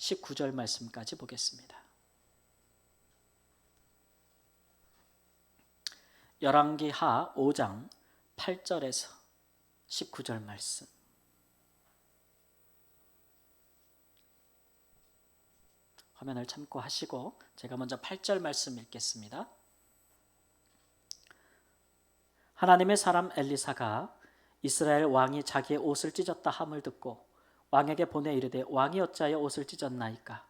19절 말씀까지 보겠습니다. 열왕기하 5장 8절에서 19절 말씀. 화면을 참고하시고 제가 먼저 8절 말씀 읽겠습니다. 하나님의 사람 엘리사가 이스라엘 왕이 자기의 옷을 찢었다 함을 듣고 왕에게 보내 이르되 왕이 어찌하여 옷을 찢었나이까?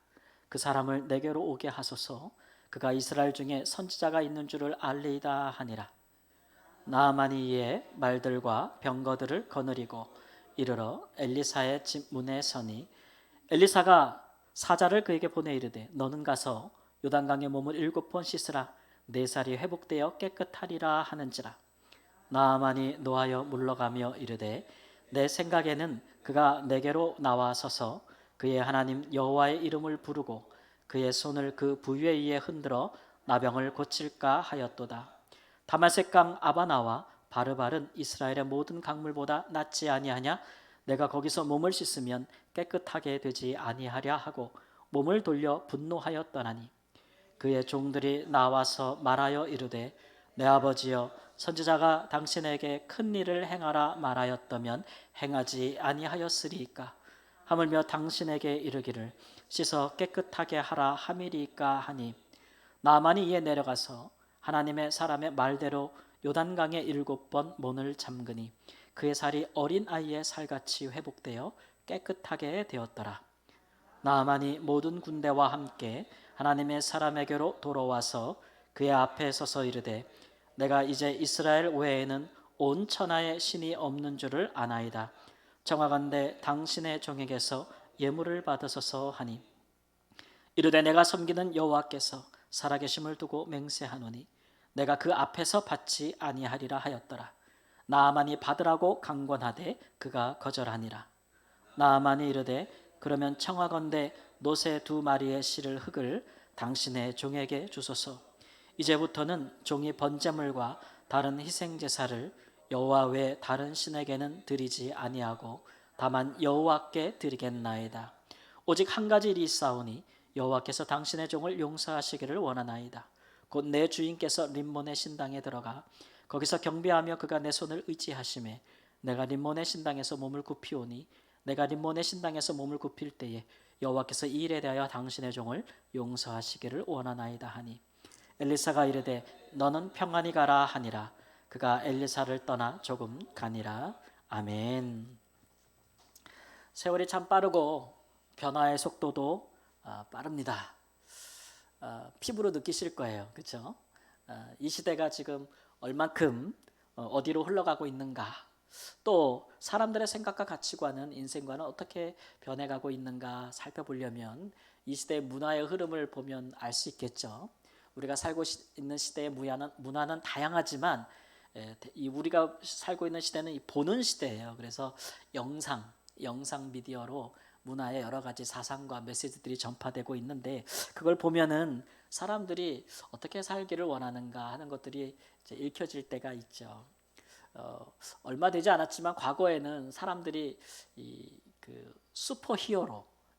그 사람을 내게로 오게 하소서. 그가 이스라엘 중에 선지자가 있는 줄을 알리이다 하니라. 나아만이 이에 말들과 병거들을 거느리고 이르러 엘리사의 집 문에 서니 엘리사가 사자를 그에게 보내 이르되 너는 가서 요단강에 몸을 7번 씻으라. 네 살이 회복되어 깨끗하리라 하는지라. 나아만이 노하여 물러가며 이르되 내 생각에는 그가 내게로 나와 서서 그의 하나님 여호와의 이름을 부르고 그의 손을 그 부위에 의해 흔들어 나병을 고칠까 하였도다. 다말섹강 아바나와 바르발은 이스라엘의 모든 강물보다 낫지 아니하냐? 내가 거기서 몸을 씻으면 깨끗하게 되지 아니하랴 하고 몸을 돌려 분노하여 떠나니 그의 종들이 나와서 말하여 이르되 내 아버지여 선지자가 당신에게 큰 일을 행하라 말하였다면 행하지 아니하였으리이까? 하물며 당신에게 이르기를 씻어 깨끗하게 하라 함이리이까 하니 나아만이 이에 내려가서 하나님의 사람의 말대로 요단강에 7번 문을 잠그니 그의 살이 어린 아이의 살같이 회복되어 깨끗하게 되었더라. 나아만이 모든 군대와 함께 하나님의 사람에게로 돌아와서 그의 앞에 서서 이르되 내가 이제 이스라엘 외에는 온 천하에 신이 없는 줄을 아나이다. 정하건대 당신의 종에게서 예물을 받으소서 하니 이르되 내가 섬기는 여호와께서 살아계심을 두고 맹세하노니 내가 그 앞에서 받지 아니하리라 하였더라. 나아만이 받으라고 강권하되 그가 거절하니라. 나아만이 이르되 그러면 청하건대 노새 2마리의 실을 흙을 당신의 종에게 주소서. 이제부터는 종이 번제물과 다른 희생제사를 여호와 외 다른 신에게는 드리지 아니하고 다만 여호와께 드리겠나이다. 오직 한 가지 일이 있사오니 여호와께서 당신의 종을 용서하시기를 원하나이다. 곧 내 주인께서 림몬의 신당에 들어가 거기서 경배하며 그가 내 손을 의지하심에 내가 림몬의 신당에서 몸을 굽히오니 내가 림몬의 신당에서 몸을 굽힐 때에 여호와께서 이 일에 대하여 당신의 종을 용서하시기를 원하나이다 하니 엘리사가 이르되 너는 평안히 가라 하니라. 그가 엘리사를 떠나 조금 가니라. 아멘. 세월이 참 빠르고 변화의 속도도 빠릅니다. 피부로 느끼실 거예요. 그렇죠? 이 시대가 지금 얼만큼 어디로 흘러가고 있는가, 또 사람들의 생각과 가치관은 인생과는 어떻게 변해가고 있는가 살펴보려면 이 시대의 문화의 흐름을 보면 알 수 있겠죠. 우리가 살고 있는 시대의 문화는 다양하지만 우리가 살고 있는 시대는 보는 시대예요. 그래서 영상 미디어로 문화의 여러 가지 사상과 메시지들이 전파되고 있는데 그걸 보면은 사람들이 어떻게 살기를 원하는가 하는 것들이 이제 읽혀질 때가 있죠. 얼마 되지 않았지만 과거에는 사람들이 그 슈퍼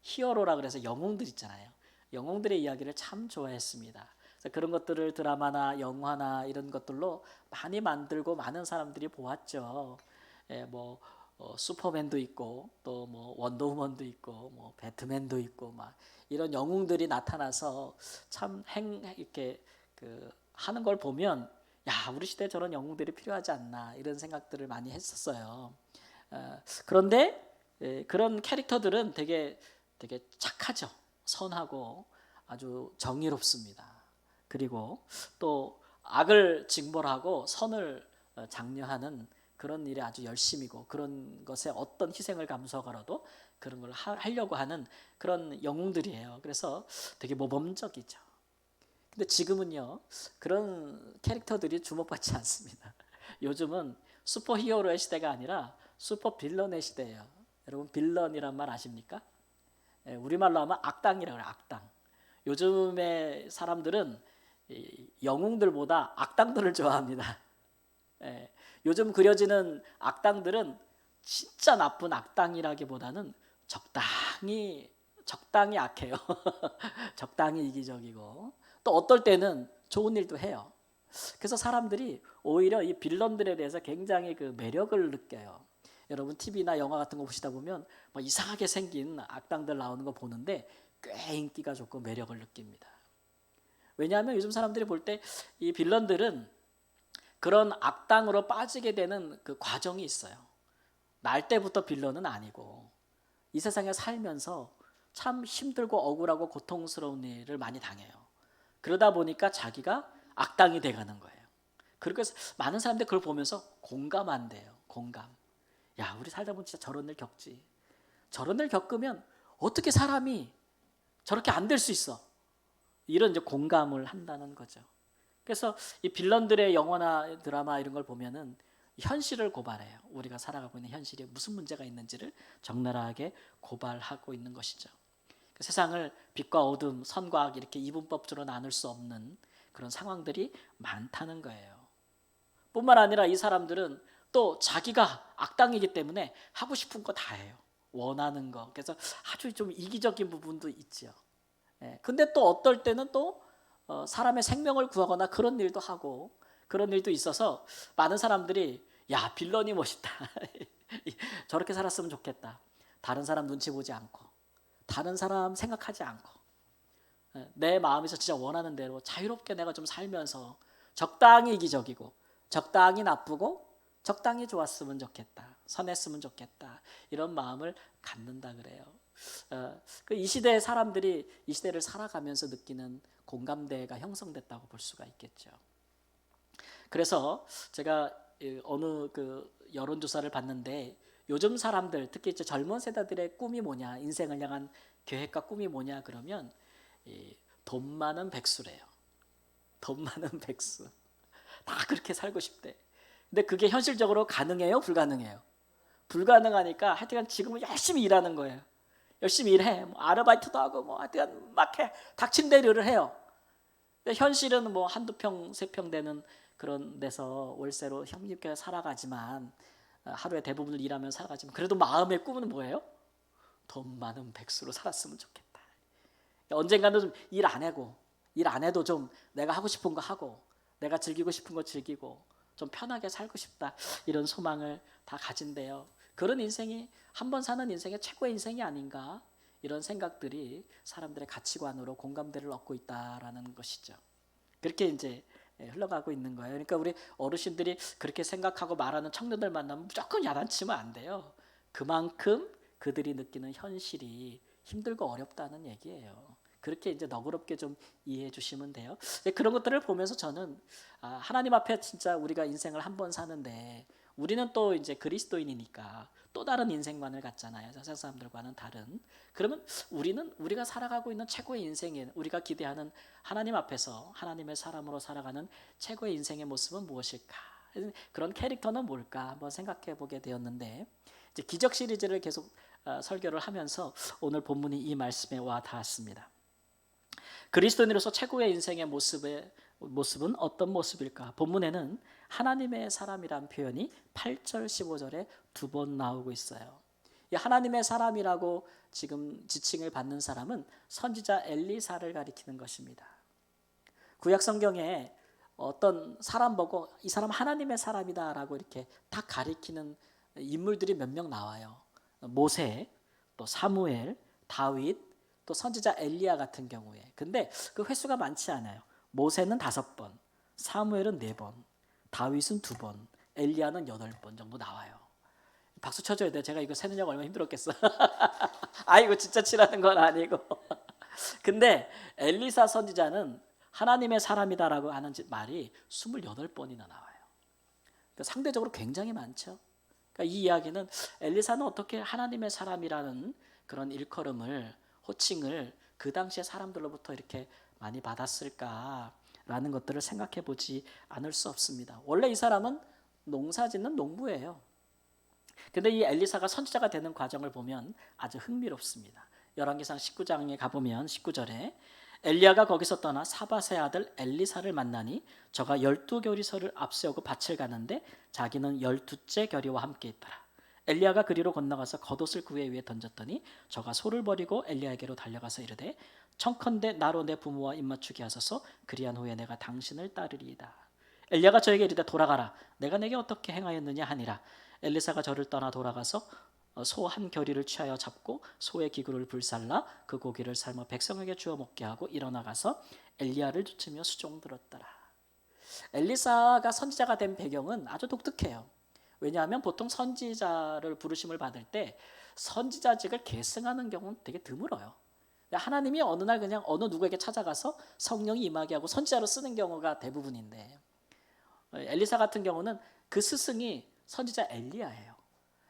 히어로라 그래서 영웅들 있잖아요. 영웅들의 이야기를 참 좋아했습니다. 그래서 그런 것들을 드라마나 영화나 이런 것들로 많이 만들고 많은 사람들이 보았죠. 슈퍼맨도 있고 또 뭐 원더우먼도 있고 뭐 배트맨도 있고 막 이런 영웅들이 나타나서 참 이렇게 하는 걸 보면 야, 우리 시대에 저런 영웅들이 필요하지 않나 이런 생각들을 많이 했었어요. 그런데 그런 캐릭터들은 되게 착하죠. 선하고 아주 정의롭습니다. 그리고 또 악을 징벌하고 선을 장려하는 그런 일에 아주 열심이고 그런 것에 어떤 희생을 감수하더라도 그런 걸 하려고 하는 그런 영웅들이에요. 그래서 되게 모범적이죠. 근데 지금은요, 그런 캐릭터들이 주목받지 않습니다. 요즘은 슈퍼히어로의 시대가 아니라 슈퍼빌런의 시대예요. 여러분 빌런이란 말 아십니까? 우리말로 하면 악당이라고 해요. 악당. 요즘의 사람들은 영웅들보다 악당들을 좋아합니다. 요즘 그려지는 악당들은 진짜 나쁜 악당이라기보다는 적당히 적당히 악해요. 적당히 이기적이고 또 어떨 때는 좋은 일도 해요. 그래서 사람들이 오히려 이 빌런들에 대해서 굉장히 그 매력을 느껴요. 여러분 TV나 영화 같은 거 보시다 보면 뭐 이상하게 생긴 악당들 나오는 거 보는데 꽤 인기가 좋고 매력을 느낍니다. 왜냐하면 요즘 사람들이 볼 때 이 빌런들은 그런 악당으로 빠지게 되는 그 과정이 있어요. 날 때부터 빌런은 아니고 이 세상에 살면서 참 힘들고 억울하고 고통스러운 일을 많이 당해요. 그러다 보니까 자기가 악당이 돼가는 거예요. 그래서 많은 사람들이 그걸 보면서 공감한대요. 공감. 야, 우리 살다 보면 진짜 저런 일 겪지. 저런 일 겪으면 어떻게 사람이 저렇게 안 될 수 있어. 이런 이제 공감을 한다는 거죠. 그래서 이 빌런들의 영화나 드라마 이런 걸 보면은 현실을 고발해요. 우리가 살아가고 있는 현실에 무슨 문제가 있는지를 적나라하게 고발하고 있는 것이죠. 세상을 빛과 어둠, 선과 악 이렇게 이분법적으로 나눌 수 없는 그런 상황들이 많다는 거예요. 뿐만 아니라 이 사람들은 또 자기가 악당이기 때문에 하고 싶은 거 다 해요. 원하는 거. 그래서 아주 좀 이기적인 부분도 있죠. 근데 또 어떨 때는 또 사람의 생명을 구하거나 그런 일도 하고 그런 일도 있어서 많은 사람들이 야, 빌런이 멋있다. 저렇게 살았으면 좋겠다. 다른 사람 눈치 보지 않고 다른 사람 생각하지 않고 내 마음에서 진짜 원하는 대로 자유롭게 내가 좀 살면서 적당히 이기적이고 적당히 나쁘고 적당히 좋았으면 좋겠다. 선했으면 좋겠다. 이런 마음을 갖는다 그래요. 이 시대의 사람들이 이 시대를 살아가면서 느끼는 공감대가 형성됐다고 볼 수가 있겠죠. 그래서 제가 어느 그 여론조사를 봤는데 요즘 사람들 특히 이제 젊은 세대들의 꿈이 뭐냐, 인생을 향한 계획과 꿈이 뭐냐 그러면 돈 많은 백수래요. 돈 많은 백수. 다 그렇게 살고 싶대. 근데 그게 현실적으로 가능해요? 불가능해요? 불가능하니까 하여튼 지금은 열심히 일하는 거예요. 열심히 일해. 뭐 아르바이트도 하고 뭐 하여튼 막 해. 닥친 대로 일을 해요. 근데 현실은 뭐 한두 평, 세 평 되는 그런 데서 월세로 형님께 살아가지만 하루에 대부분을 일하며 살아가지만 그래도 마음의 꿈은 뭐예요? 돈 많은 백수로 살았으면 좋겠다. 언젠가는 좀 일 안 하고 일 안 해도 좀 내가 하고 싶은 거 하고 내가 즐기고 싶은 거 즐기고 좀 편하게 살고 싶다. 이런 소망을 다 가진대요. 그런 인생이 한 번 사는 인생의 최고의 인생이 아닌가 이런 생각들이 사람들의 가치관으로 공감대를 얻고 있다라는 것이죠. 그렇게 이제 흘러가고 있는 거예요. 그러니까 우리 어르신들이 그렇게 생각하고 말하는 청년들 만나면 무조건 야단치면 안 돼요. 그만큼 그들이 느끼는 현실이 힘들고 어렵다는 얘기예요. 그렇게 이제 너그럽게 좀 이해해 주시면 돼요. 그런 것들을 보면서 저는 하나님 앞에 진짜 우리가 인생을 한 번 사는데 우리는 또 이제 그리스도인이니까 또 다른 인생관을 갖잖아요. 세상 사람들과는 다른. 그러면 우리가 살아가고 있는 최고의 인생에 우리가 기대하는 하나님 앞에서 하나님의 사람으로 살아가는 최고의 인생의 모습은 무엇일까? 그런 캐릭터는 뭘까? 한번 생각해 보게 되었는데 이제 기적 시리즈를 계속 설교를 하면서 오늘 본문이 이 말씀에 와 닿았습니다. 그리스도인으로서 최고의 인생의 모습은 어떤 모습일까? 본문에는 하나님의 사람이란 표현이 8절 15절에 두 번 나오고 있어요. 이 하나님의 사람이라고 지금 지칭을 받는 사람은 선지자 엘리사를 가리키는 것입니다. 구약 성경에 어떤 사람 보고 이 사람 하나님의 사람이다라고 이렇게 딱 가리키는 인물들이 몇 명 나와요. 모세, 또 사무엘, 다윗, 또 선지자 엘리야 같은 경우에. 근데 그 횟수가 많지 않아요. 모세는 5번, 사무엘은 4번, 다윗은 2번, 엘리야는 8번 정도 나와요. 박수 쳐줘야 돼. 제가 이거 세느냐고 얼마나 힘들었겠어. 아이고 진짜 치라는 건 아니고. 근데 엘리사 선지자는 하나님의 사람이다라고 하는 말이 28번이나 나와요. 그러니까 상대적으로 굉장히 많죠. 그러니까 이 이야기는 엘리사는 어떻게 하나님의 사람이라는 그런 일컬음을 호칭을 그 당시의 사람들로부터 이렇게 많이 받았을까라는 것들을 생각해 보지 않을 수 없습니다. 원래 이 사람은 농사짓는 농부예요. 근데 이 엘리사가 선지자가 되는 과정을 보면 아주 흥미롭습니다. 열왕기상 19장에 가보면 19절에 엘리야가 거기서 떠나 사밧의 아들 엘리사를 만나니 저가 12 겨리서를 앞세우고 밭을 가는데 자기는 12째 겨리와 함께 있더라. 엘리야가 그리로 건너가서 겉옷을 그의 위에 던졌더니 저가 소를 버리고 엘리야에게로 달려가서 이르되 청컨대 나로 내 부모와 입맞추게 하소서. 그리한 후에 내가 당신을 따르리이다. 엘리야가 저에게 이르되 돌아가라. 내가 내게 어떻게 행하였느냐 하니라. 엘리사가 저를 떠나 돌아가서 소 한 겨리를 취하여 잡고 소의 기구를 불살라 그 고기를 삶아 백성에게 주어 먹게 하고 일어나가서 엘리야를 쫓으며 수종들었더라. 엘리사가 선지자가 된 배경은 아주 독특해요. 왜냐하면 보통 선지자를 부르심을 받을 때 선지자직을 계승하는 경우는 되게 드물어요. 하나님이 어느 날 그냥 어느 누구에게 찾아가서 성령이 임하게 하고 선지자로 쓰는 경우가 대부분인데, 엘리사 같은 경우는 그 스승이 선지자 엘리야예요.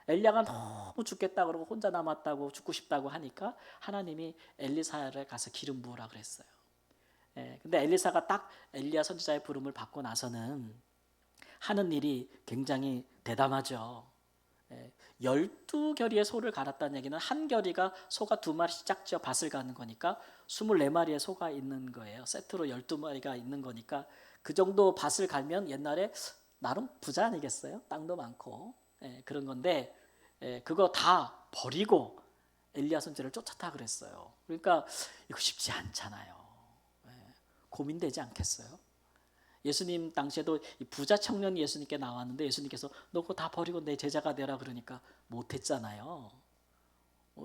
엘리야가 너무 죽겠다 그러고 혼자 남았다고 죽고 싶다고 하니까 하나님이 엘리사를 가서 기름 부으라 그랬어요. 근데 엘리사가 딱 엘리야 선지자의 부름을 받고 나서는 하는 일이 굉장히 대담하죠. 12겨리의 소를 갈았다는 얘기는 한 겨리가 소가 2마리씩 짝지어 밭을 가는 거니까 24마리의 소가 있는 거예요. 세트로 12마리가 있는 거니까 그 정도 밭을 갈면 옛날에 나름 부자 아니겠어요? 땅도 많고. 그런 건데 그거 다 버리고 엘리야 선지자를 쫓았다 그랬어요. 그러니까 이거 쉽지 않잖아요. 고민되지 않겠어요? 예수님 당시에도 부자 청년이 예수님께 나왔는데 예수님께서 너 그거 다 버리고 내 제자가 되라 그러니까 못했잖아요.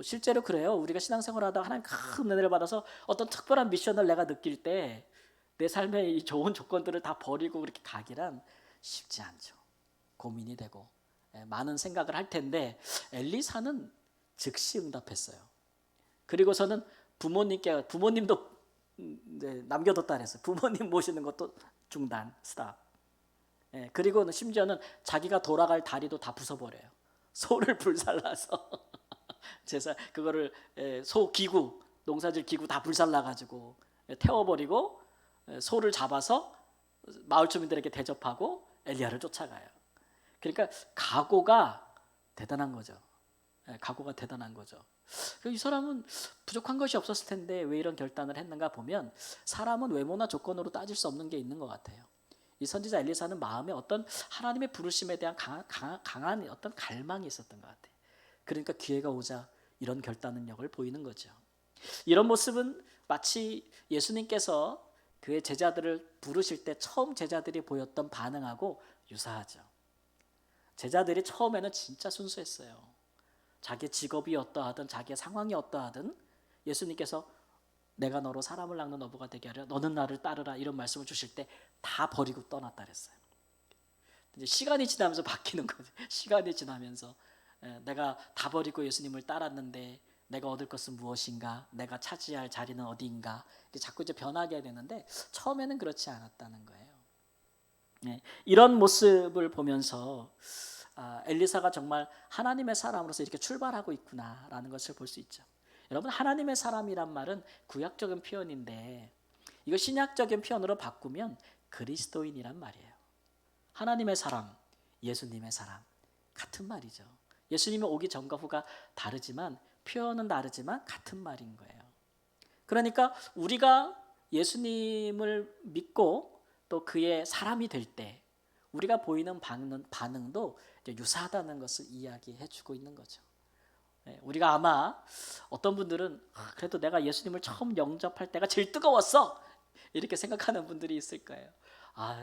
실제로 그래요. 우리가 신앙생활하다가 하나님 큰 은혜를 받아서 어떤 특별한 미션을 내가 느낄 때 내 삶의 이 좋은 조건들을 다 버리고 그렇게 가기란 쉽지 않죠. 고민이 되고 많은 생각을 할 텐데 엘리사는 즉시 응답했어요. 그리고서는 부모님도 남겨뒀다 그랬어요. 부모님 모시는 것도 중단, 스탑. 그리고는 심지어는 자기가 돌아갈 다리도 다 부숴버려요. 소를 불살라서 제사 그거를 소 기구, 농사질 기구 다 불살라가지고 태워버리고 소를 잡아서 마을 주민들에게 대접하고 엘리야를 쫓아가요. 그러니까 각오가 대단한 거죠. 각오가 대단한 거죠. 이 사람은 부족한 것이 없었을 텐데 왜 이런 결단을 했는가 보면 사람은 외모나 조건으로 따질 수 없는 게 있는 것 같아요. 이 선지자 엘리사는 마음에 어떤 하나님의 부르심에 대한 강한 어떤 갈망이 있었던 것 같아요. 그러니까 기회가 오자 이런 결단 능력을 보이는 거죠. 이런 모습은 마치 예수님께서 그의 제자들을 부르실 때 처음 제자들이 보였던 반응하고 유사하죠. 제자들이 처음에는 진짜 순수했어요. 자기 직업이 어떠하든 자기의 상황이 어떠하든 예수님께서 내가 너로 사람을 낚는 어부가 되게 하려 너는 나를 따르라 이런 말씀을 주실 때 다 버리고 떠났다 그랬어요. 이제 시간이 지나면서 바뀌는 거죠. 시간이 지나면서 내가 다 버리고 예수님을 따랐는데 내가 얻을 것은 무엇인가? 내가 차지할 자리는 어디인가? 자꾸 이제 변하게 되는데 처음에는 그렇지 않았다는 거예요. 이런 모습을 보면서 엘리사가 정말 하나님의 사람으로서 이렇게 출발하고 있구나라는 것을 볼 수 있죠. 여러분 하나님의 사람이란 말은 구약적인 표현인데 이거 신약적인 표현으로 바꾸면 그리스도인이란 말이에요. 하나님의 사람, 예수님의 사람 같은 말이죠. 예수님이 오기 전과 후가 다르지만 표현은 다르지만 같은 말인 거예요. 그러니까 우리가 예수님을 믿고 또 그의 사람이 될 때 우리가 보이는 반응도 유사하다는 것을 이야기해주고 있는 거죠. 우리가 아마 어떤 분들은 그래도 내가 예수님을 처음 영접할 때가 제일 뜨거웠어 이렇게 생각하는 분들이 있을 거예요.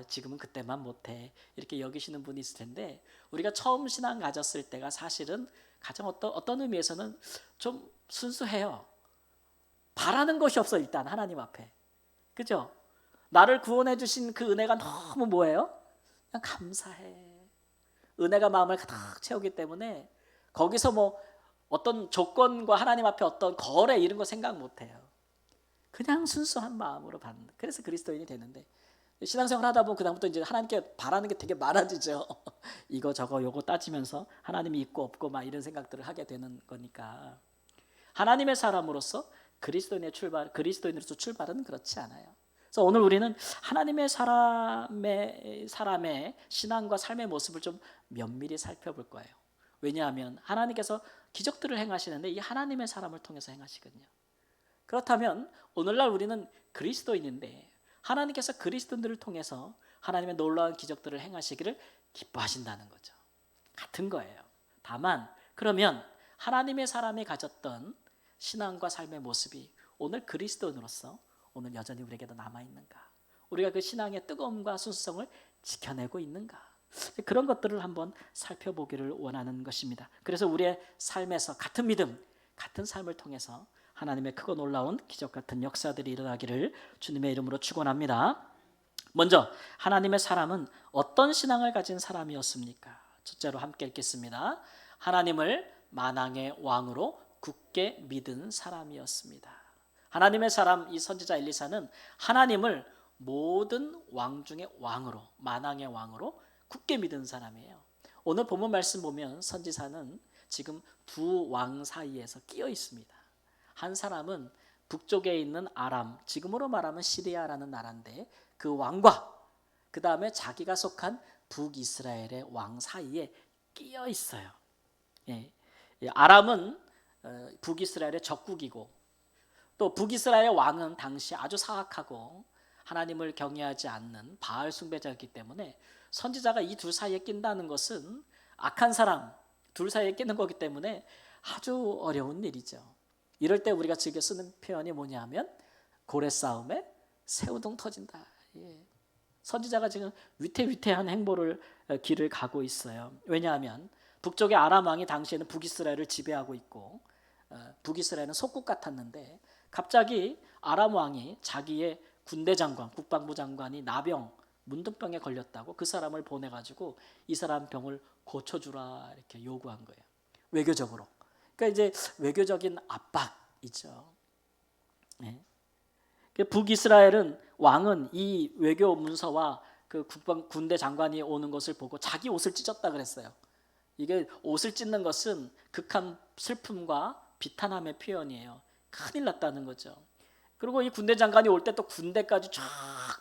지금은 그때만 못해 이렇게 여기시는 분이 있을 텐데 우리가 처음 신앙 가졌을 때가 사실은 가장 어떤 의미에서는 좀 순수해요. 바라는 것이 없어 일단 하나님 앞에. 그죠? 나를 구원해 주신 그 은혜가 너무 뭐예요? 그냥 감사해. 은혜가 마음을 가득 채우기 때문에 거기서 뭐 어떤 조건과 하나님 앞에 어떤 거래 이런 거 생각 못 해요. 그냥 순수한 마음으로 받는. 그래서 그리스도인이 되는데 신앙생활 하다 보면 그다음부터 이제 하나님께 바라는 게 되게 많아지죠. 이거 저거 요거 따지면서 하나님이 있고 없고 막 이런 생각들을 하게 되는 거니까 하나님의 사람으로서 그리스도인으로서 출발은 그렇지 않아요. 그래서 오늘 우리는 하나님의 사람의 신앙과 삶의 모습을 좀 면밀히 살펴볼 거예요. 왜냐하면 하나님께서 기적들을 행하시는데 이 하나님의 사람을 통해서 행하시거든요. 그렇다면 오늘날 우리는 그리스도인인데 하나님께서 그리스도인들을 통해서 하나님의 놀라운 기적들을 행하시기를 기뻐하신다는 거죠. 같은 거예요. 다만 그러면 하나님의 사람이 가졌던 신앙과 삶의 모습이 오늘 그리스도인으로서 오늘 여전히 우리에게도 남아있는가? 우리가 그 신앙의 뜨거움과 순수성을 지켜내고 있는가? 그런 것들을 한번 살펴보기를 원하는 것입니다. 그래서 우리의 삶에서 같은 믿음, 같은 삶을 통해서 하나님의 크고 놀라운 기적 같은 역사들이 일어나기를 주님의 이름으로 축원합니다. 먼저 하나님의 사람은 어떤 신앙을 가진 사람이었습니까? 첫째로 함께 읽겠습니다. 하나님을 만왕의 왕으로 굳게 믿은 사람이었습니다. 하나님의 사람 이 선지자 엘리사는 하나님을 모든 왕 중의 왕으로, 만왕의 왕으로 굳게 믿은 사람이에요. 오늘 본문 말씀 보면 선지자는 지금 두 왕 사이에서 끼어 있습니다. 한 사람은 북쪽에 있는 아람, 지금으로 말하면 시리아라는 나라인데 그 왕과 그 다음에 자기가 속한 북이스라엘의 왕 사이에 끼어 있어요. 예. 아람은 북이스라엘의 적국이고 또 북이스라엘 왕은 당시 아주 사악하고 하나님을 경외하지 않는 바알 숭배자였기 때문에 선지자가 이 둘 사이에 낀다는 것은 악한 사람 둘 사이에 끼는 거기 때문에 아주 어려운 일이죠. 이럴 때 우리가 즐겨 쓰는 표현이 뭐냐면 고래 싸움에 새우등 터진다. 예. 선지자가 지금 위태위태한 행보를 길을 가고 있어요. 왜냐하면 북쪽의 아람 왕이 당시에는 북이스라엘을 지배하고 있고 북이스라엘은 속국 같았는데 갑자기 아람 왕이 자기의 군대 장관, 국방부 장관이 나병, 문둥병에 걸렸다고 그 사람을 보내가지고 이 사람 병을 고쳐주라 이렇게 요구한 거예요. 외교적으로. 그러니까 이제 외교적인 압박이죠. 네. 북이스라엘은 왕은 이 외교 문서와 그 군대 장관이 오는 것을 보고 자기 옷을 찢었다 그랬어요. 이게 옷을 찢는 것은 극한 슬픔과 비탄함의 표현이에요. 큰일 났다는 거죠. 그리고 이 군대 장관이 올 때 또 군대까지 쫙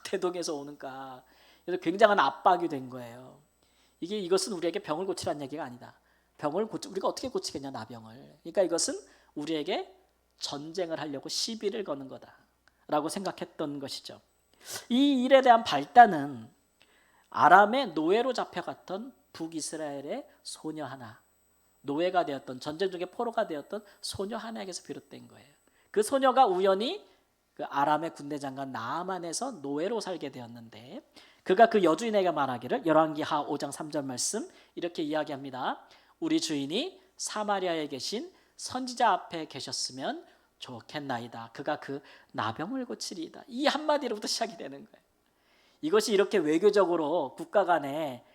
대동해서 오니까 그래서 굉장한 압박이 된 거예요. 이것은 우리에게 병을 고치라는 얘기가 아니다. 우리가 어떻게 고치겠냐 나병을. 그러니까 이것은 우리에게 전쟁을 하려고 시비를 거는 거다라고 생각했던 것이죠. 이 일에 대한 발단은 아람의 노예로 잡혀갔던 북이스라엘의 소녀 하나, 노예가 되었던 전쟁 중에 포로가 되었던 소녀 하나에게서 비롯된 거예요. 그 소녀가 우연히 그 아람의 군대 장관 나아만에서 노예로 살게 되었는데 그가 그 여주인에게 말하기를 열왕기하 5장 3절 말씀 이렇게 이야기합니다. 우리 주인이 사마리아에 계신 선지자 앞에 계셨으면 좋겠나이다. 그가 그 나병을 고치리이다. 이 한마디로부터 시작이 되는 거예요. 이것이 이렇게 외교적으로 국가 간의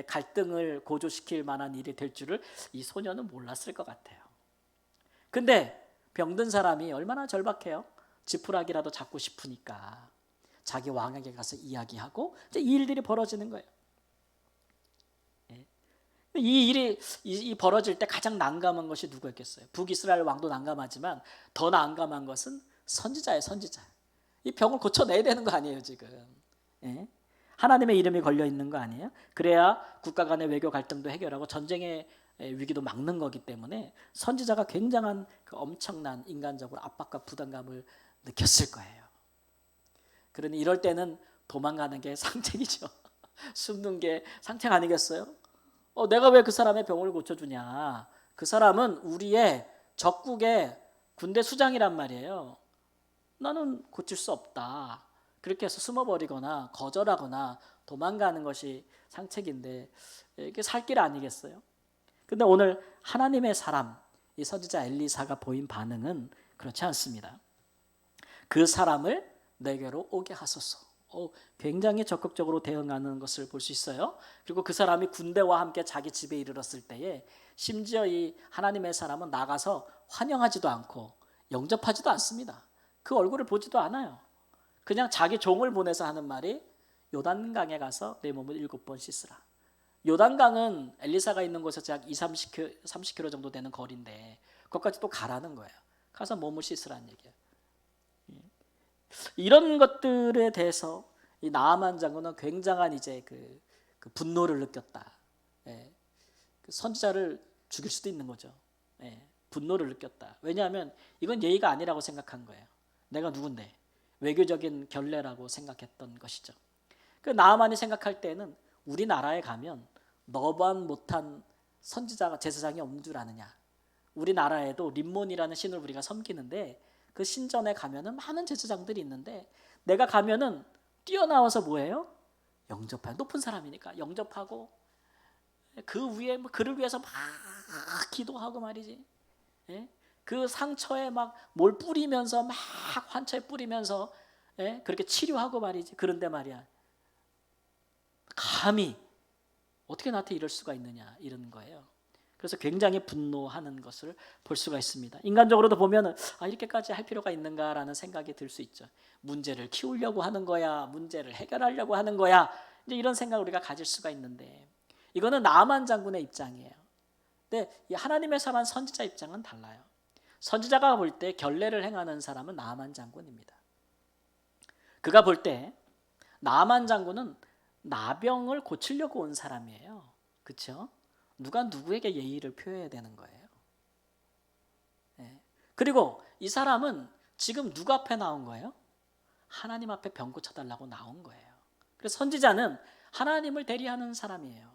갈등을 고조시킬 만한 일이 될 줄을 이 소녀는 몰랐을 것 같아요. 근데 병든 사람이 얼마나 절박해요. 지푸라기라도 잡고 싶으니까 자기 왕에게 가서 이야기하고 이제 이 일들이 벌어지는 거예요. 이 일이 벌어질 때 가장 난감한 것이 누구였겠어요? 북이스라엘 왕도 난감하지만 더 난감한 것은 선지자예요. 선지자. 이 병을 고쳐내야 되는 거 아니에요 지금. 예? 하나님의 이름이 걸려 있는 거 아니에요? 그래야 국가 간의 외교 갈등도 해결하고 전쟁의 위기도 막는 거기 때문에 선지자가 굉장한 그 엄청난 인간적으로 압박과 부담감을 느꼈을 거예요. 그러니 이럴 때는 도망가는 게 상책이죠. 숨는 게 상책 아니겠어요? 내가 왜 그 사람의 병을 고쳐주냐? 그 사람은 우리의 적국의 군대 수장이란 말이에요. 나는 고칠 수 없다. 그렇게 해서 숨어버리거나 거절하거나 도망가는 것이 상책인데 이게 살 길 아니겠어요? 근데 오늘 하나님의 사람, 이 선지자 엘리사가 보인 반응은 그렇지 않습니다. 그 사람을 내게로 오게 하소서. 굉장히 적극적으로 대응하는 것을 볼 수 있어요. 그리고 그 사람이 군대와 함께 자기 집에 이르렀을 때에 심지어 이 하나님의 사람은 나가서 환영하지도 않고 영접하지도 않습니다. 그 얼굴을 보지도 않아요. 그냥 자기 종을 보내서 하는 말이 요단강에 가서 내 몸을 7번 씻으라. 요단강은 엘리사가 있는 곳에서 약 30km 정도 되는 거리인데 거기까지 또 가라는 거예요. 가서 몸을 씻으라는 얘기예요. 이런 것들에 대해서 이 나아만 장군은 굉장한 이제 그 분노를 느꼈다. 그 선지자를 죽일 수도 있는 거죠. 분노를 느꼈다. 왜냐하면 이건 예의가 아니라고 생각한 거예요. 내가 누군데? 외교적인 결례라고 생각했던 것이죠. 그 나아만이 생각할 때는 우리나라에 가면 너만 못한 선지자가 제사장이 없는 줄 아느냐? 우리나라에도 림몬이라는 신을 우리가 섬기는데 그 신전에 가면은 많은 제사장들이 있는데 내가 가면은 뛰어나와서 뭐예요? 영접하는 높은 사람이니까 영접하고 그 위에 그를 위해서 막 기도하고 말이지. 예? 그 상처에 막 뭘 뿌리면서 막 환처에 뿌리면서 예? 그렇게 치료하고 말이지. 그런데 말이야. 감히 어떻게 나한테 이럴 수가 있느냐 이런 거예요. 그래서 굉장히 분노하는 것을 볼 수가 있습니다. 인간적으로도 보면은 이렇게까지 할 필요가 있는가라는 생각이 들 수 있죠. 문제를 키우려고 하는 거야, 문제를 해결하려고 하는 거야. 이제 이런 생각을 우리가 가질 수가 있는데 이거는 나만 장군의 입장이에요. 근데 이 하나님의 사람 선지자 입장은 달라요. 선지자가 볼 때 결례를 행하는 사람은 나만 장군입니다. 그가 볼 때 나만 장군은 나병을 고치려고 온 사람이에요. 그렇죠? 누가 누구에게 예의를 표해야 되는 거예요. 네. 그리고 이 사람은 지금 누구 앞에 나온 거예요? 하나님 앞에 병 고쳐달라고 나온 거예요. 그래서 선지자는 하나님을 대리하는 사람이에요.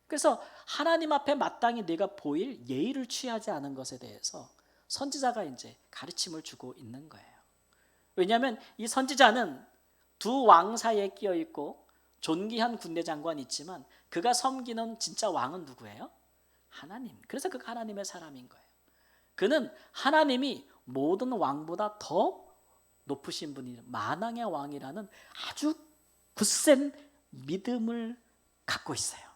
그래서 하나님 앞에 마땅히 네가 보일 예의를 취하지 않은 것에 대해서 선지자가 이제 가르침을 주고 있는 거예요. 왜냐하면 이 선지자는 두 왕 사이에 끼어 있고 존귀한 군대 장관이 있지만 그가 섬기는 진짜 왕은 누구예요? 하나님. 그래서 그가 하나님의 사람인 거예요. 그는 하나님이 모든 왕보다 더 높으신 분이 만왕의 왕이라는 아주 굳센 믿음을 갖고 있어요.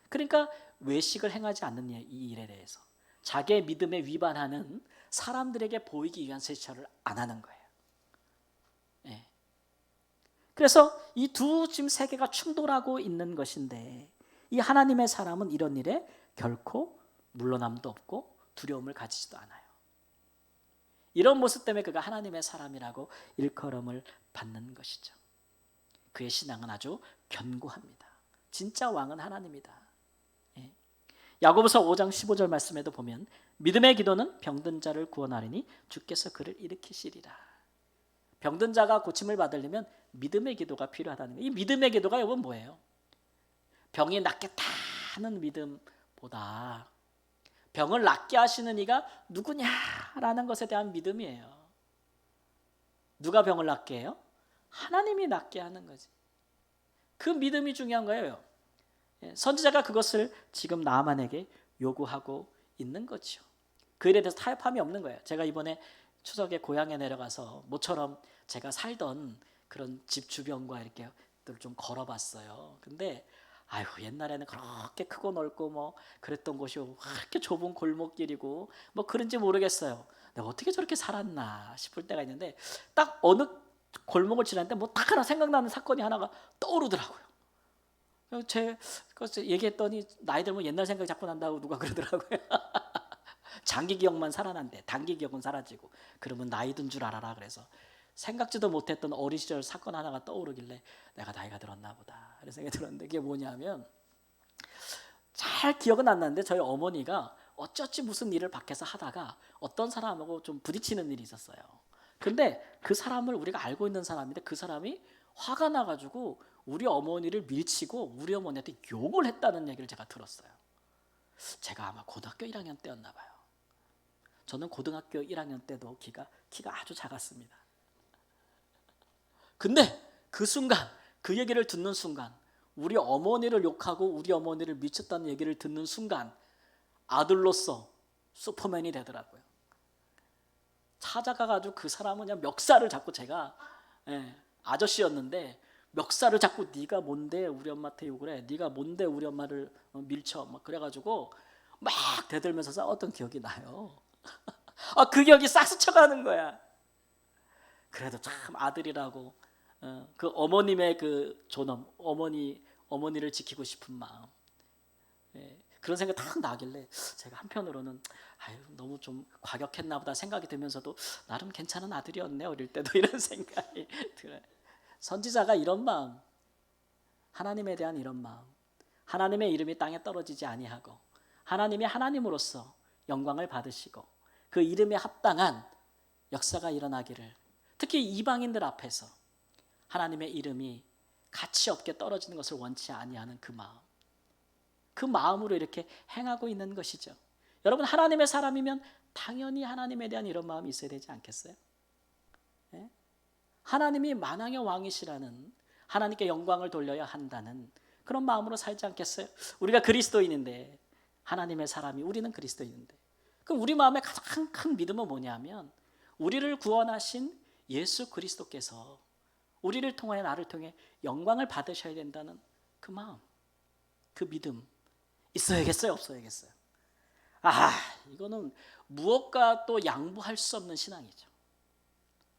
그러니까 외식을 행하지 않는 이 일에 대해서 자기의 믿음에 위반하는 사람들에게 보이기 위한 세차를 안 하는 거예요. 예. 그래서 이 두 지금 세계가 충돌하고 있는 것인데 이 하나님의 사람은 이런 일에 결코 물러남도 없고 두려움을 가지지도 않아요. 이런 모습 때문에 그가 하나님의 사람이라고 일컬음을 받는 것이죠. 그의 신앙은 아주 견고합니다. 진짜 왕은 하나님이다. 예. 야고보서 5장 15절 말씀에도 보면 믿음의 기도는 병든 자를 구원하리니 주께서 그를 일으키시리라. 병든 자가 고침을 받으려면 믿음의 기도가 필요하다는 거예요. 이 믿음의 기도가 여러분 뭐예요? 병이 낫겠다는 믿음보다 병을 낫게 하시는 이가 누구냐라는 것에 대한 믿음이에요. 누가 병을 낫게 해요? 하나님이 낫게 하는 거지. 그 믿음이 중요한 거예요. 선지자가 그것을 지금 나만에게 요구하고 있는 거죠. 그 일에 대해서 타협함이 없는 거예요. 제가 이번에 추석에 고향에 내려가서 모처럼 제가 살던 그런 집 주변과 이렇게 좀 걸어봤어요. 근데 옛날에는 그렇게 크고 넓고 뭐 그랬던 곳이고 그렇게 좁은 골목길이고 뭐 그런지 모르겠어요. 내가 어떻게 저렇게 살았나 싶을 때가 있는데 딱 어느 골목을 지났는데 뭐 딱 하나 생각나는 사건이 하나가 떠오르더라고요. 그래서 얘기했더니 나이 들면 옛날 생각이 자꾸 난다고 누가 그러더라고요. 장기 기억만 살아난대. 단기 기억은 사라지고. 그러면 나이 든 줄 알아라. 그래서 생각지도 못했던 어린 시절 사건 하나가 떠오르길래 내가 나이가 들었나 보다. 그런 생각이 들었는데 그게 뭐냐면 잘 기억은 안 나는데 저희 어머니가 어쩌지 무슨 일을 밖에서 하다가 어떤 사람하고 좀 부딪히는 일이 있었어요. 근데 그 사람을 우리가 알고 있는 사람인데 그 사람이 화가 나가지고 우리 어머니를 밀치고 우리 어머니한테 욕을 했다는 얘기를 제가 들었어요. 제가 아마 고등학교 1학년 때였나 봐요. 저는 고등학교 1학년 때도 키가 아주 작았습니다. 근데 그 순간 그 얘기를 듣는 순간 우리 어머니를 욕하고 우리 어머니를 미쳤다는 얘기를 듣는 순간 아들로서 슈퍼맨이 되더라고요. 찾아가가지고 그 사람은 그냥 멱살을 잡고 제가 아저씨였는데 멱살을 잡고 네가 뭔데 우리 엄마한테 욕을 해? 네가 뭔데 우리 엄마를 밀쳐? 막 그래가지고 막 대들면서 싸웠던 기억이 나요. 그 기억이 싹 스쳐가는 거야. 그래도 참 아들이라고 그 어머님의 그 존엄, 어머니를 지키고 싶은 마음, 그런 생각이 딱 나길래 제가 한편으로는 너무 좀 과격했나 보다 생각이 들면서도 나름 괜찮은 아들이었네 어릴 때도 이런 생각이 들어요. 선지자가 이런 마음, 하나님에 대한 이런 마음, 하나님의 이름이 땅에 떨어지지 아니하고 하나님이 하나님으로서 영광을 받으시고 그 이름에 합당한 역사가 일어나기를, 특히 이방인들 앞에서 하나님의 이름이 가치 없게 떨어지는 것을 원치 아니하는 그 마음, 그 마음으로 이렇게 행하고 있는 것이죠. 여러분, 하나님의 사람이면 당연히 하나님에 대한 이런 마음이 있어야 되지 않겠어요? 예? 하나님이 만왕의 왕이시라는, 하나님께 영광을 돌려야 한다는 그런 마음으로 살지 않겠어요? 우리가 그리스도인인데, 하나님의 사람이, 우리는 그리스도인인데, 그럼 우리 마음의 가장 큰 믿음은 뭐냐면, 우리를 구원하신 예수 그리스도께서 우리를 통하여, 나를 통해 영광을 받으셔야 된다는 그 마음, 그 믿음 있어야겠어요, 없어야겠어요? 이거는 무엇과 또 양보할 수 없는 신앙이죠.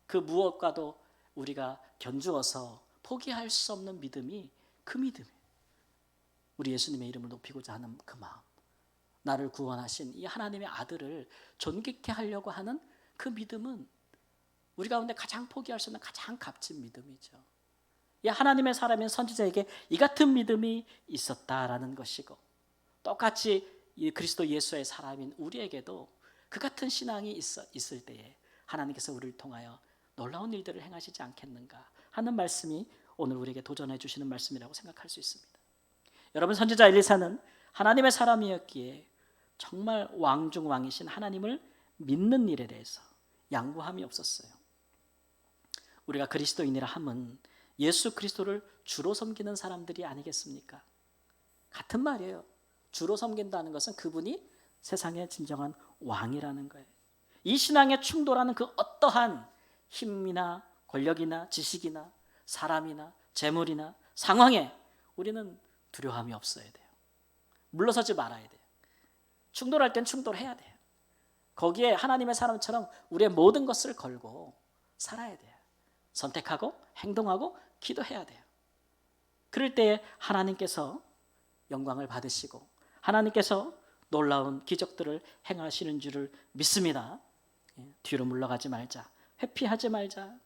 그 무엇과도 우리가 견주어서 포기할 수 없는 믿음이 그 믿음이에요. 우리 예수님의 이름을 높이고자 하는 그 마음, 나를 구원하신 이 하나님의 아들을 존귀케 하려고 하는 그 믿음은 우리 가운데 가장 포기할 수 없는 가장 값진 믿음이죠. 이 하나님의 사람인 선지자에게 이 같은 믿음이 있었다라는 것이고, 똑같이 이 그리스도 예수의 사람인 우리에게도 그 같은 신앙이 있을 때에 하나님께서 우리를 통하여 놀라운 일들을 행하시지 않겠는가 하는 말씀이 오늘 우리에게 도전해 주시는 말씀이라고 생각할 수 있습니다. 여러분, 선지자 엘리사는 하나님의 사람이었기에 정말 왕 중 왕이신 하나님을 믿는 일에 대해서 양보함이 없었어요. 우리가 그리스도인이라 함은 예수 그리스도를 주로 섬기는 사람들이 아니겠습니까? 같은 말이에요. 주로 섬긴다는 것은 그분이 세상의 진정한 왕이라는 거예요. 이 신앙에 충돌하는 그 어떠한 힘이나 권력이나 지식이나 사람이나 재물이나 상황에 우리는 두려움이 없어야 돼요. 물러서지 말아야 돼요. 충돌할 땐 충돌해야 돼요. 거기에 하나님의 사람처럼 우리의 모든 것을 걸고 살아야 돼요. 선택하고 행동하고 기도해야 돼요. 그럴 때에 하나님께서 영광을 받으시고 하나님께서 놀라운 기적들을 행하시는 줄을 믿습니다. 뒤로 물러가지 말자, 회피하지 말자.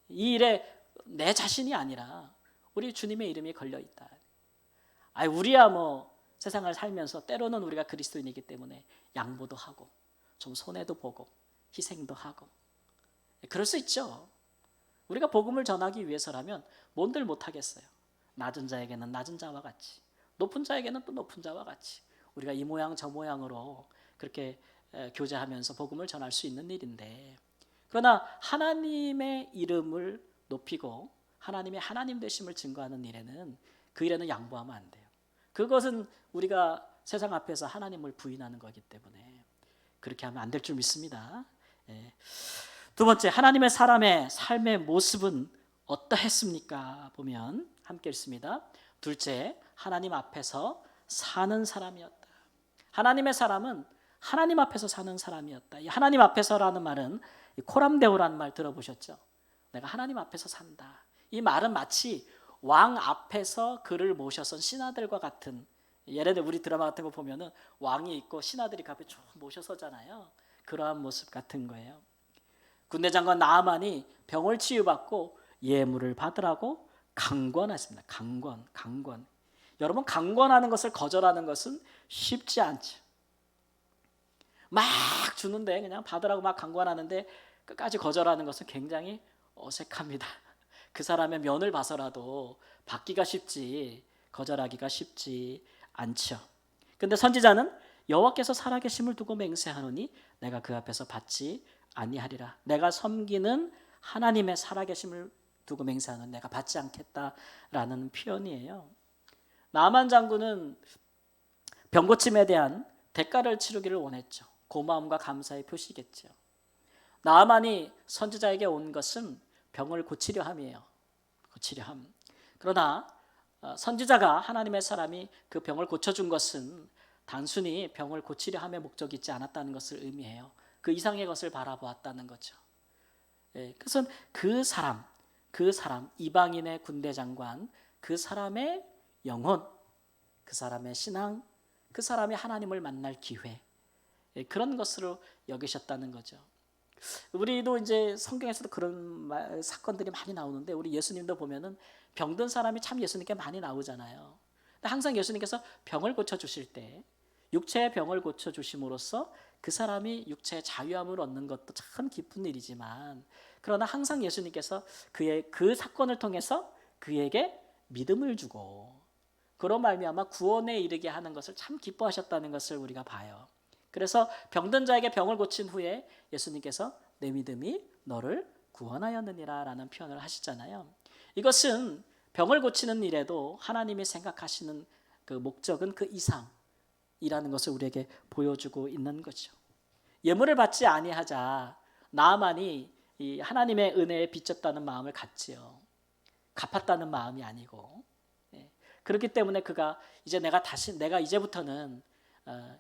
이 일에 내 자신이 아니라 우리 주님의 이름이 걸려있다. 우리야 세상을 살면서 때로는 우리가 그리스도인이기 때문에 양보도 하고 좀 손해도 보고 희생도 하고 그럴 수 있죠. 우리가 복음을 전하기 위해서라면 뭔들 못하겠어요. 낮은 자에게는 낮은 자와 같이, 높은 자에게는 또 높은 자와 같이 우리가 이 모양 저 모양으로 그렇게 교제하면서 복음을 전할 수 있는 일인데, 그러나 하나님의 이름을 높이고 하나님의 하나님 되심을 증거하는 일에는, 그 일에는 양보하면 안 돼요. 그것은 우리가 세상 앞에서 하나님을 부인하는 거기 때문에 그렇게 하면 안 될 줄 믿습니다. 두 번째, 하나님의 사람의 삶의 모습은 어떠했습니까? 보면 함께 읽습니다. 둘째, 하나님 앞에서 사는 사람이었다. 하나님의 사람은 하나님 앞에서 사는 사람이었다. 이 하나님 앞에서라는 말은 코람데오라는 말 들어보셨죠? 내가 하나님 앞에서 산다. 이 말은 마치 왕 앞에서 그를 모셔선 신하들과 같은, 예를 들어 우리 드라마 같은 거 보면은 왕이 있고 신하들이 그 앞에 쭉 모셔서잖아요. 그러한 모습 같은 거예요. 군대 장관 나아만이 병을 치유받고 예물을 받으라고 강권했습니다. 강권. 여러분, 강권하는 것을 거절하는 것은 쉽지 않죠. 막 주는데 그냥 받으라고 막 강권하는데 끝까지 거절하는 것은 굉장히 어색합니다. 그 사람의 면을 봐서라도 받기가 쉽지 거절하기가 쉽지 않죠. 근데 선지자는 여호와께서 살아계심을 두고 맹세하노니 내가 그 앞에서 받지 아니하리라. 내가 섬기는 하나님의 살아계심을 두고 맹세하는 내가 받지 않겠다라는 표현이에요. 나만 장군은 병고침에 대한 대가를 치르기를 원했죠. 고마움과 감사의 표시겠죠. 나아만이 선지자에게 온 것은 병을 고치려 함이에요. 고치려 함. 그러나 선지자가, 하나님의 사람이 그 병을 고쳐준 것은 단순히 병을 고치려 함의 목적이 있지 않았다는 것을 의미해요. 그 이상의 것을 바라보았다는 거죠. 그것은 그 사람 이방인의 군대 장관, 그 사람의 영혼, 그 사람의 신앙, 그 사람이 하나님을 만날 기회, 그런 것으로 여기셨다는 거죠. 우리도 이제 성경에서도 그런 사건들이 많이 나오는데, 우리 예수님도 보면은 병든 사람이 참 예수님께 많이 나오잖아요. 근데 항상 예수님께서 병을 고쳐 주실 때 육체의 병을 고쳐 주심으로써 그 사람이 육체의 자유함을 얻는 것도 참 기쁜 일이지만, 그러나 항상 예수님께서 그의 그 사건을 통해서 그에게 믿음을 주고, 그런 말미암아 구원에 이르게 하는 것을 참 기뻐하셨다는 것을 우리가 봐요. 그래서 병든 자에게 병을 고친 후에 예수님께서 내 믿음이 너를 구원하였느니라 라는 표현을 하시잖아요. 이것은 병을 고치는 일에도 하나님이 생각하시는 그 목적은 그 이상이라는 것을 우리에게 보여주고 있는 거죠. 예물을 받지 아니하자 나아만이 이 하나님의 은혜에 빚졌다는 마음을 갖지요. 갚았다는 마음이 아니고. 그렇기 때문에 그가 이제 내가 이제부터는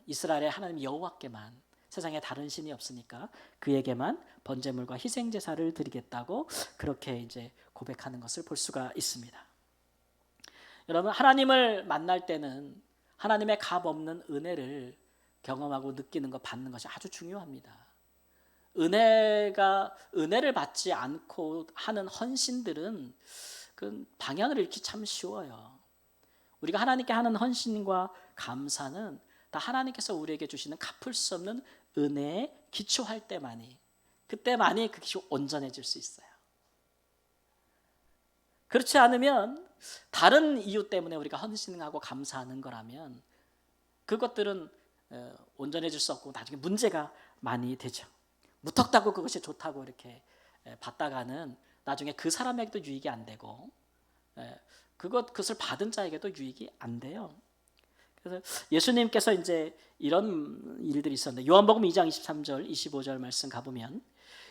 이스라엘의 하나님 여호와께만, 세상에 다른 신이 없으니까 그에게만 번제물과 희생 제사를 드리겠다고 그렇게 이제 고백하는 것을 볼 수가 있습니다. 여러분, 하나님을 만날 때는 하나님의 값 없는 은혜를 경험하고 느끼는 것, 받는 것이 아주 중요합니다. 은혜를 받지 않고 하는 헌신들은 그 방향을 잃기 참 쉬워요. 우리가 하나님께 하는 헌신과 감사는 다 하나님께서 우리에게 주시는 갚을 수 없는 은혜에 기초할 때만이, 그때만이 그것이 온전해질 수 있어요. 그렇지 않으면 다른 이유 때문에 우리가 헌신하고 감사하는 거라면 그것들은 온전해질 수 없고 나중에 문제가 많이 되죠. 무턱다고 그것이 좋다고 이렇게 받다가는 나중에 그 사람에게도 유익이 안 되고 그것을 받은 자에게도 유익이 안 돼요. 그래서 예수님께서 이제 이런 일들이 있었는데, 요한복음 2장 23절 25절 말씀 가보면,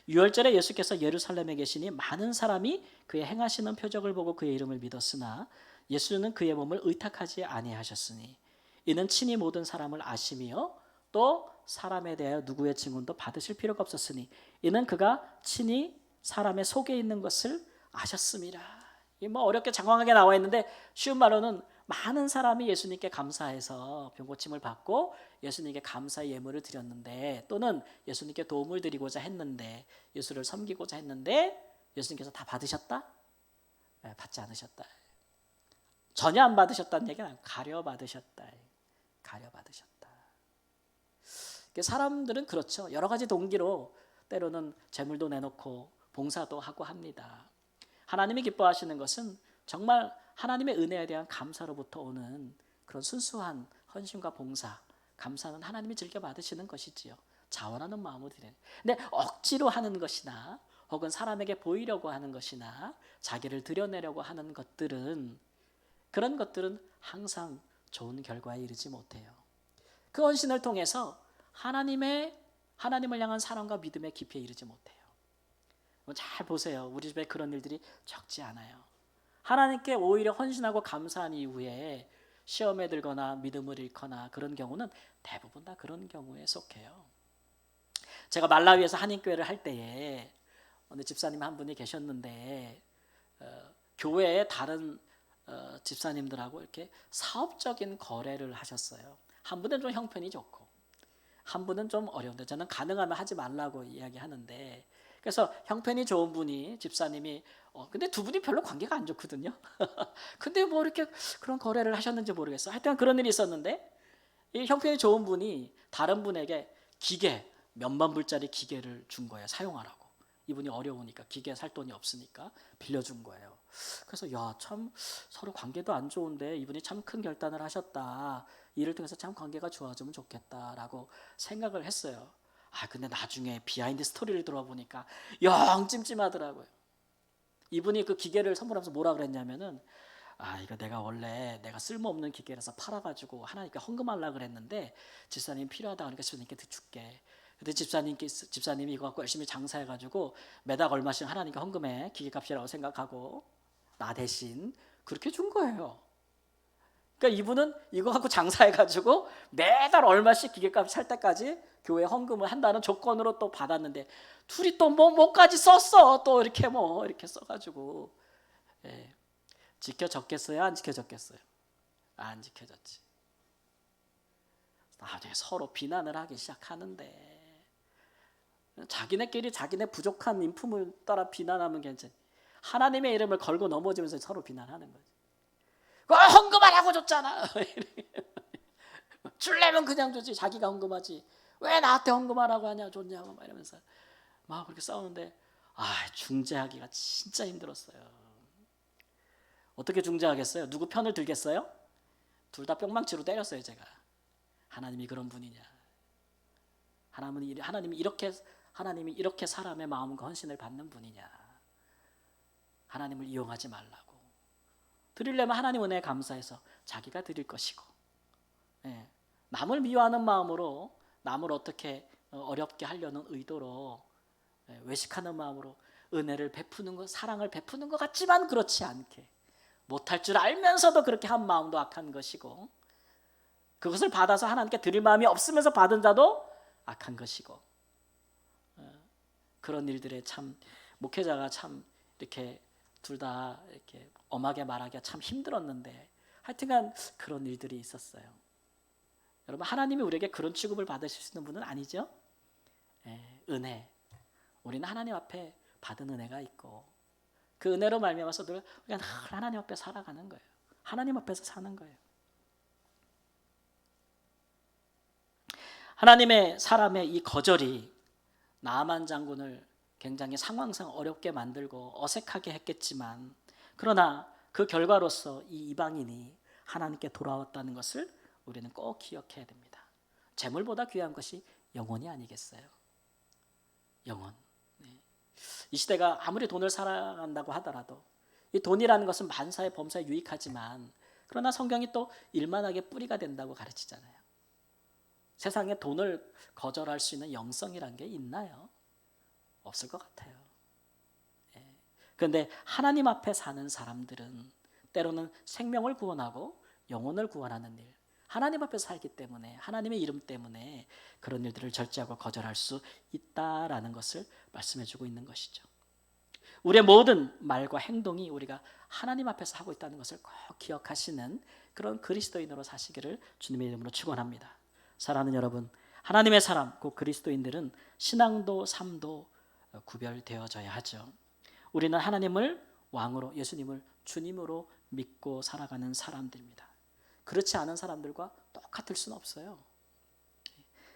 유월절에 예수께서 예루살렘에 계시니 많은 사람이 그의 행하시는 표적을 보고 그의 이름을 믿었으나 예수는 그의 몸을 의탁하지 아니하셨으니 이는 친히 모든 사람을 아심이요 또 사람에 대하여 누구의 증언도 받으실 필요가 없었으니 이는 그가 친히 사람의 속에 있는 것을 아셨습니다. 뭐 어렵게 장황하게 나와 있는데 쉬운 말로는 많은 사람이 예수님께 감사해서 병고침을 받고 예수님께 감사의 예물을 드렸는데, 또는 예수님께 도움을 드리고자 했는데, 예수를 섬기고자 했는데 예수님께서 다 받으셨다? 받지 않으셨다. 전혀 안 받으셨다는 얘기는 아니고 가려 받으셨다. 가려 받으셨다. 사람들은 그렇죠. 여러 가지 동기로 때로는 재물도 내놓고 봉사도 하고 합니다. 하나님이 기뻐하시는 것은 정말 하나님의 은혜에 대한 감사로부터 오는 그런 순수한 헌신과 봉사, 감사는 하나님이 즐겨 받으시는 것이지요. 자원하는 마음으로 드리는. 근데 억지로 하는 것이나 혹은 사람에게 보이려고 하는 것이나 자기를 드러내려고 하는 것들은, 그런 것들은 항상 좋은 결과에 이르지 못해요. 그 헌신을 통해서 하나님을 향한 사랑과 믿음의 깊이에 이르지 못해요. 잘 보세요. 우리 집에 그런 일들이 적지 않아요. 하나님께 오히려 헌신하고 감사한 이후에 시험에 들거나 믿음을 잃거나 그런 경우는 대부분 다 그런 경우에 속해요. 제가 말라위에서 한인교회를 할 때에 어느 집사님 한 분이 계셨는데 교회의 다른 집사님들하고 이렇게 사업적인 거래를 하셨어요. 한 분은 좀 형편이 좋고 한 분은 좀 어려운데, 저는 가능하면 하지 말라고 이야기하는데, 그래서 형편이 좋은 분이, 집사님이 근데 두 분이 별로 관계가 안 좋거든요. 근데 뭐 이렇게 그런 거래를 하셨는지 모르겠어요. 하여튼 그런 일이 있었는데, 이 형편이 좋은 분이 다른 분에게 기계, 몇만 불짜리 기계를 준 거예요. 사용하라고. 이분이 어려우니까, 기계 살 돈이 없으니까 빌려준 거예요. 그래서 참 서로 관계도 안 좋은데 이분이 참 큰 결단을 하셨다. 이를 통해서 참 관계가 좋아지면 좋겠다라고 생각을 했어요. 근데 나중에 비하인드 스토리를 들어보니까 영 찜찜하더라고요. 이분이 그 기계를 선물하면서 뭐라 그랬냐면은, 이거 내가 쓸모없는 기계라서 팔아가지고 하나님께 헌금하려고 그랬는데 집사님 필요하다 그러니까 집사님께 줄게. 근데 집사님이 이거 갖고 열심히 장사해가지고 매달 얼마씩 하나님께 헌금해, 기계값이라고 생각하고 나 대신 그렇게 준 거예요. 그러니까 이분은 이거 갖고 장사해가지고 매달 얼마씩 기계값 살 때까지 교회 헌금을 한다는 조건으로 또 받았는데, 둘이 또 뭐까지 썼어. 또 이렇게 이렇게 써가지고 지켜졌겠어요? 안 지켜졌겠어요? 안 지켜졌지. 나중에 서로 비난을 하기 시작하는데, 자기네끼리 자기네 부족한 인품을 따라 비난하면 괜찮지. 하나님의 이름을 걸고 넘어지면서 서로 비난하는 거지. 헌금하라고 줬잖아. 줄래면 그냥 주지. 자기가 헌금하지. 왜 나한테 헌금하라고 하냐, 줬냐고 막 이러면서 막 그렇게 싸우는데, 중재하기가 진짜 힘들었어요. 어떻게 중재하겠어요? 누구 편을 들겠어요? 둘 다 뿅망치로 때렸어요. 제가. 하나님이 그런 분이냐? 하나님이 이렇게 사람의 마음과 헌신을 받는 분이냐? 하나님을 이용하지 말라고. 드리려면 하나님 은혜에 감사해서 자기가 드릴 것이고, 예, 남을 미워하는 마음으로 남을 어떻게 어렵게 하려는 의도로, 외식하는 마음으로 은혜를 베푸는 것, 사랑을 베푸는 것 같지만 그렇지 않게 못할 줄 알면서도 그렇게 한 마음도 악한 것이고, 그것을 받아서 하나님께 드릴 마음이 없으면서 받은 자도 악한 것이고, 그런 일들에 참 목회자가 참 이렇게 둘 다 이렇게 엄하게 말하기가 참 힘들었는데, 하여튼간 그런 일들이 있었어요. 여러분, 하나님이 우리에게 그런 취급을 받으실 수 있는 분은 아니죠. 은혜, 우리는 하나님 앞에 받은 은혜가 있고, 그 은혜로 말미암아서 우리가 늘 하나님 앞에 살아가는 거예요. 하나님 앞에서 사는 거예요. 하나님의 사람의 이 거절이 나아만 장군을 굉장히 상황상 어렵게 만들고 어색하게 했겠지만, 그러나 그 결과로서 이 이방인이 하나님께 돌아왔다는 것을 우리는 꼭 기억해야 됩니다. 재물보다 귀한 것이 영혼이 아니겠어요? 영혼. 이 시대가 아무리 돈을 사랑한다고 하더라도 이 돈이라는 것은 만사의 범사에 유익하지만, 그러나 성경이 또 일만하게 뿌리가 된다고 가르치잖아요. 세상에 돈을 거절할 수 있는 영성이란 게 있나요? 없을 것 같아요. 그런데 하나님 앞에 사는 사람들은 때로는 생명을 구원하고 영혼을 구원하는 일, 하나님 앞에 살기 때문에, 하나님의 이름 때문에 그런 일들을 절제하고 거절할 수 있다라는 것을 말씀해 주고 있는 것이죠. 우리의 모든 말과 행동이 우리가 하나님 앞에서 하고 있다는 것을 꼭 기억하시는 그런 그리스도인으로 사시기를 주님의 이름으로 축원합니다. 사랑하는 여러분, 하나님의 사람, 곧 그리스도인들은 신앙도 삶도 구별되어져야 하죠. 우리는 하나님을 왕으로, 예수님을 주님으로 믿고 살아가는 사람들입니다. 그렇지 않은 사람들과 똑같을 수는 없어요.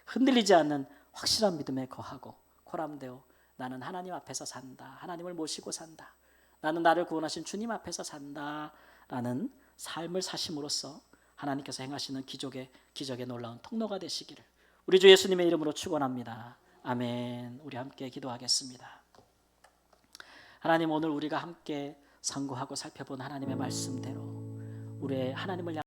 흔들리지 않는 확실한 믿음에 거하고, 코람데오, 나는 하나님 앞에서 산다, 하나님을 모시고 산다, 나는 나를 구원하신 주님 앞에서 산다 라는 삶을 사심으로써 하나님께서 행하시는 기적의 놀라운 통로가 되시기를 우리 주 예수님의 이름으로 축원합니다. 아멘. 우리 함께 기도하겠습니다. 하나님, 오늘 우리가 함께 상고하고 살펴본 하나님의 말씀대로 우리의 하나님을